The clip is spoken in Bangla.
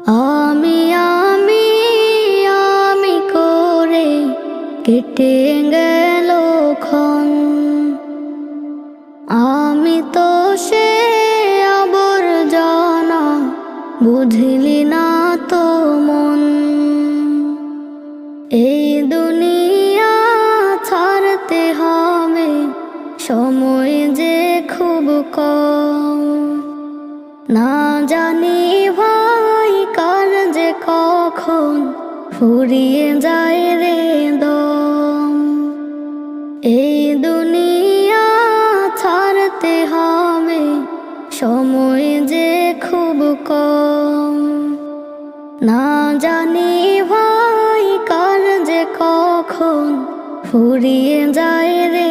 আমি আমি আমি করে কেটে গেল ক্ষণ। আমি তো সে আবর্জনা, বুঝলি না তো মন। এই দুনিয়া ছাড়তে হবে, সময় যে খুব কম। না জানি ভাই কার যে কখন ফুরিয়ে যায় রে দম। এই দুনিয়া ছাড়তে হবে, সময় যে খুব কম। না জানি ভাই কার যে কখন ফুরিয়ে যায় রে